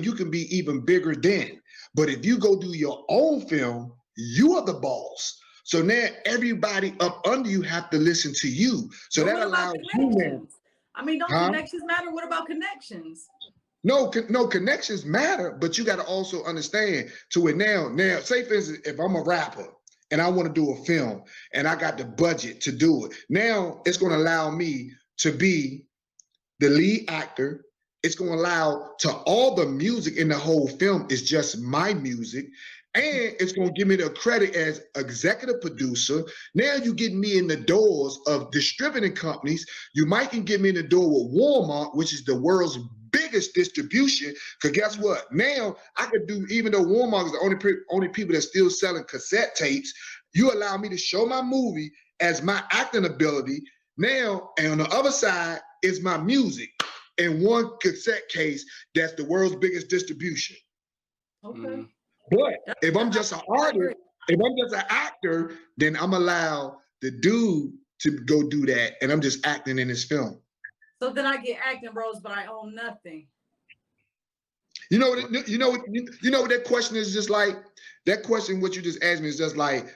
you can be even bigger then. But if you go do your own film, you are the boss. So now everybody up under you have to listen to you. So but that what about allows you, man. connections? I mean, don't Huh? connections matter? What about connections? No, connections matter, but you got to also understand to it now. Now, say for instance, if I'm a rapper and I want to do a film and I got the budget to do it, now it's going to allow me to be the lead actor. It's going to allow to all the music in the whole film is just my music. And it's going to give me the credit as executive producer. Now you get me in the doors of distributing companies. You might can get me in the door with Walmart, which is the world's biggest distribution. Because guess what? Now I could do, even though Walmart is the only people that's still selling cassette tapes, you allow me to show my movie as my acting ability. Now, and on the other side is my music in one cassette case that's the world's biggest distribution. Okay. But if I'm just an artist, if I'm just an actor, then I'm allowed the dude to go do that, and I'm just acting in his film. So then I get acting roles, but I own nothing. You know what that question is just like? That question, what you just asked me, is just like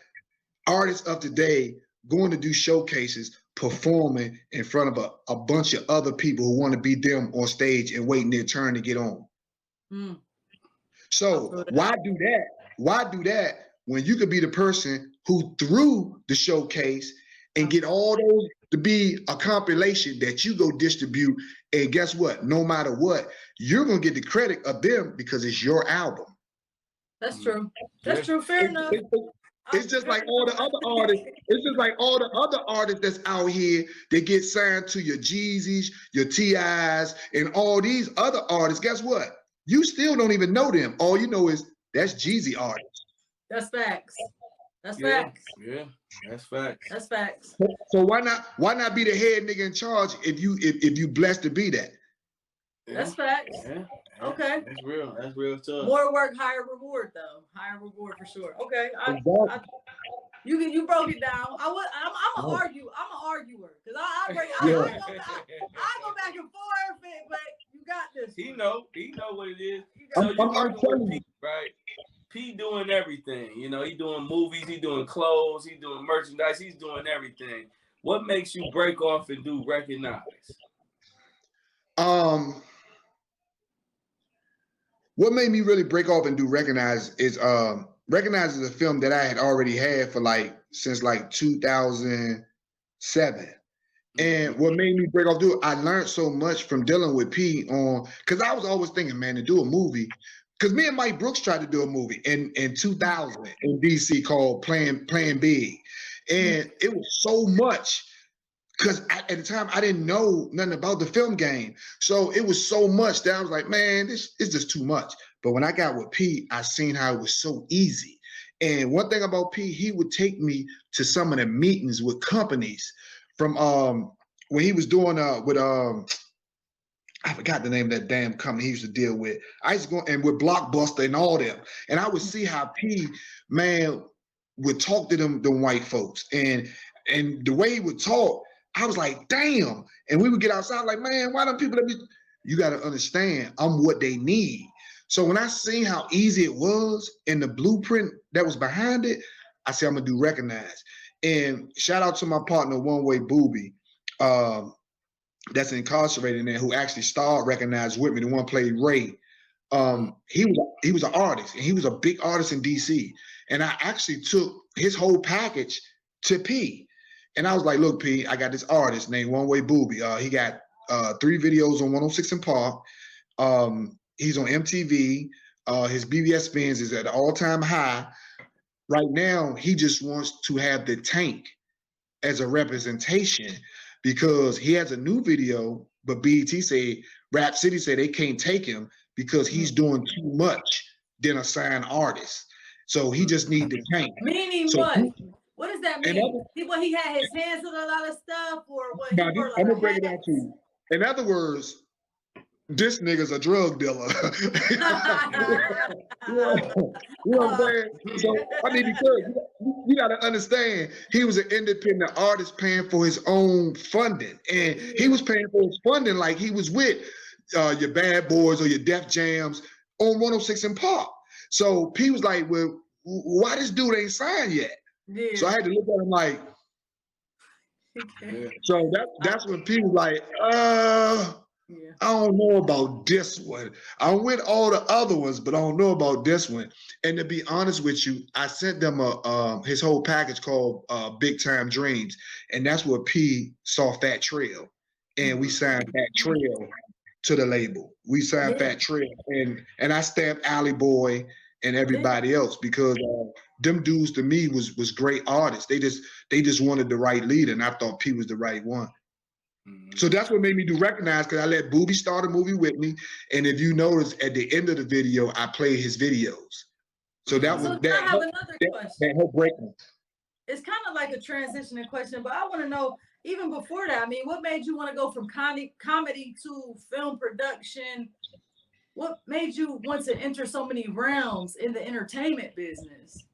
artists of today going to do showcases, performing in front of a bunch of other people who want to be them on stage and waiting their turn to get on. Mm. So why do that? Why do that when you could be the person who threw the showcase and get all those to be a compilation that you go distribute, and guess what? No matter what, you're gonna get the credit of them because it's your album. That's true. That's true. Fair enough. It's just like all the other artists. It's just like all the other artists that's out here. They get signed to your Jeezys, your T.I.s, and all these other artists. Guess what? You still don't even know them. All you know is that's Jeezy artists. That's facts. That's facts. Yeah, that's facts. That's facts. So why not be the head nigga in charge if you blessed to be that? Yeah. That's facts. Yeah. Okay. That's real. That's real tough. More work, higher reward, though. Higher reward for sure. Okay. You broke it down. I'm an arguer. I'm an arguer because I go back and forth, but you got this. He know what it is. So you working with P, right? P doing everything. You know, he doing movies, he doing clothes, he doing merchandise, he's doing everything. What makes you break off and do Recognize? What made me really break off and do Recognize is Recognize is a film that I had already had for since 2007. And what made me break off do it, I learned so much from dealing with P on, because I was always thinking, man, to do a movie, because me and Mike Brooks tried to do a movie in 2000 in DC called Playing Big. And it was so much, because at the time I didn't know nothing about the film game. So it was so much that I was like, man, this is just too much. But when I got with P, I seen how it was so easy. And one thing about P, he would take me to some of the meetings with companies from when he was doing with I forgot the name of that damn company he used to deal with. I used to go and with Blockbuster and all them. And I would see how P, man, would talk to them white folks. And the way he would talk, I was like, damn. And we would get outside like, man, why don't people let me? You got to understand, I'm what they need. So when I seen how easy it was and the blueprint that was behind it, I said, I'm going to do Recognize. And shout out to my partner, One Way Booby, that's incarcerated in there, who actually starred Recognize with me, the one played Ray. He was an artist, and he was a big artist in DC. And I actually took his whole package to P. And I was like, look, P, I got this artist named One Way Booby. He got 3 videos on 106 and Park. He's on MTV. His BBS spins is at an all-time high. Right now, he just wants to have the tank as a representation because he has a new video, but BET said, Rap City said they can't take him because he's doing too much than a signed artist. So he just needs the tank. Meaning so what? What does that mean? What, he had his hands with a lot of stuff, or what? Now, I'm gonna break it down to you. In other words, this nigga's a drug dealer. You know what I'm saying? So I mean, because you got to understand, he was an independent artist paying for his own funding, and he was paying for his funding like he was with your Bad Boys or your Def Jams. on 106 in Park. So P was like, well, why this dude ain't signed yet? Yeah. So I had to look at him like, so that's when P was like, I don't know about this one. I'm with all the other ones, but I don't know about this one. And to be honest with you, I sent them his whole package called Big Time Dreams, and that's where P saw Fat Trail, and we signed Fat Trail to the label. We signed Fat Trail, and I stamped Alley Boy and everybody else because them dudes to me was great artists. They just wanted the right leader, and I thought P was the right one. So that's what made me do Recognize, because I let Booby start a movie with me. And if you notice, at the end of the video, I played his videos. So that was I have another question. That helped break me. It's kind of like a transitioning question, but I want to know, even before that, I mean, what made you want to go from comedy to film production? What made you want to enter so many realms in the entertainment business?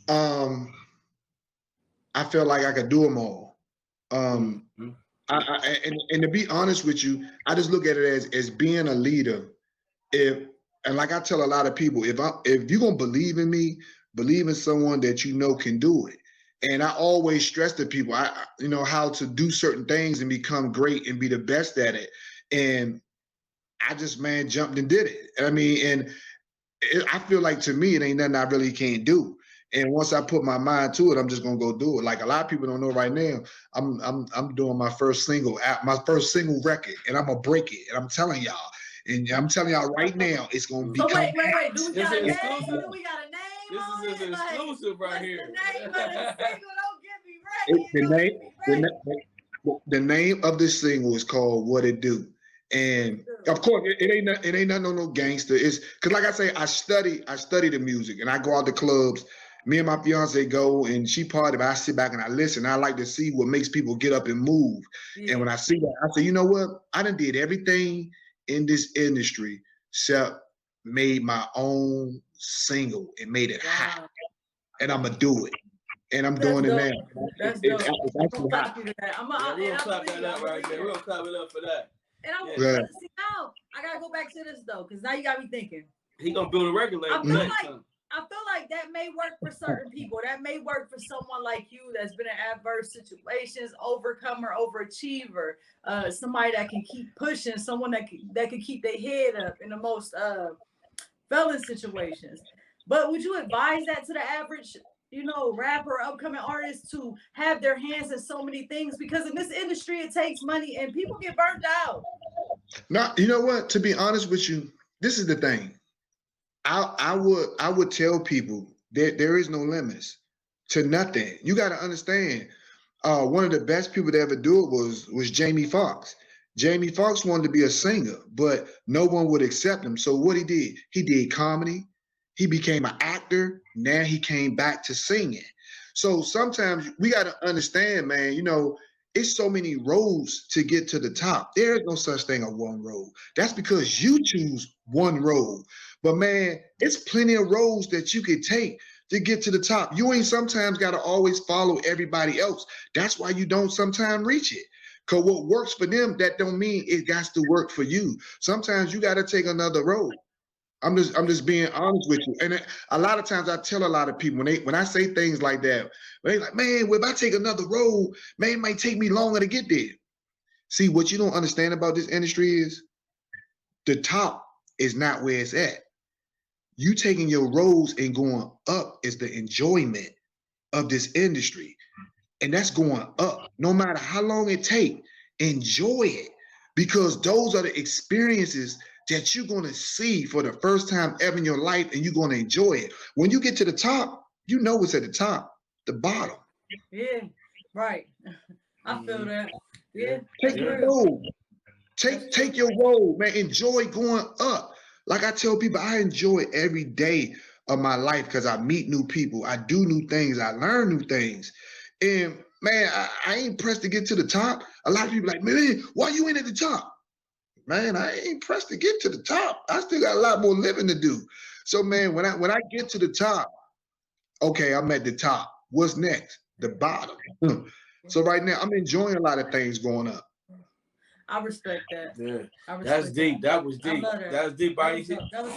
I felt like I could do them all. And to be honest with you, I just look at it as being a leader. And like I tell a lot of people, if you're gonna believe in me, believe in someone that you know can do it. And I always stress to people, how to do certain things and become great and be the best at it. And I just, jumped and did it. I mean, I feel like, to me, it ain't nothing I really can't do. And once I put my mind to it, I'm just gonna go do it. Like a lot of people don't know right now, I'm doing my first single record, and I'm gonna break it. And I'm telling y'all, right now, it's gonna be. Wait. Do we got a name? We got a name. This is an exclusive right here. The name of the single? Don't get me ready. The name of this single is called "What It Do." And of course, it ain't nothing on no gangster. It's because, like I say, I study the music, and I go out to clubs. Me and my fiance go, and she party, but I sit back and I listen. I like to see what makes people get up and move. And when I see that, I say, you know what? I done did everything in this industry except made my own single and made it hot. And I'm gonna do it. And I'm doing it now. That's dope. We're gonna clap that up right there. We're gonna clap it up for that. And I want to see now. I gotta go back to this though, because now you got me thinking. He gonna build a record label. I feel like that may work for certain people. That may work for someone like you that's been in adverse situations, overcomer, overachiever, somebody that can keep pushing, someone that can keep their head up in the most felon situations. But would you advise that to the average, rapper, upcoming artist, to have their hands in so many things? Because in this industry, it takes money and people get burnt out. Now, you know what? To be honest with you, this is the thing. I would tell people that there is no limits to nothing. You got to understand. One of the best people to ever do it was Jamie Foxx. Jamie Foxx wanted to be a singer, but no one would accept him. So what he did comedy. He became an actor. Now he came back to singing. So sometimes we got to understand, man, it's so many roads to get to the top. There is no such thing as one road. That's because you choose one road. But man, it's plenty of roads that you could take to get to the top. You ain't sometimes got to always follow everybody else. That's why you don't sometimes reach it. Because what works for them, that don't mean it got to work for you. Sometimes you got to take another road. I'm just being honest with you. And a lot of times I tell a lot of people when I say things like that, they like, man, well, if I take another road, man, it might take me longer to get there. See, what you don't understand about this industry is the top is not where it's at. You taking your roads and going up is the enjoyment of this industry. And that's going up. No matter how long it take, enjoy it. Because those are the experiences that you're going to see for the first time ever in your life, and you're going to enjoy it. When you get to the top, you know what's at the top, the bottom. Yeah, right. I feel that. Yeah. Take your road. Take your road, man. Enjoy going up. Like I tell people, I enjoy every day of my life because I meet new people. I do new things. I learn new things. And man, I ain't pressed to get to the top. A lot of people like, man, why you ain't at the top? Man, I ain't pressed to get to the top. I still got a lot more living to do. So man, when I get to the top, okay, I'm at the top. What's next? The bottom. So right now, I'm enjoying a lot of things going up. I respect that. Yeah, that's deep. That was deep. That was deep. That was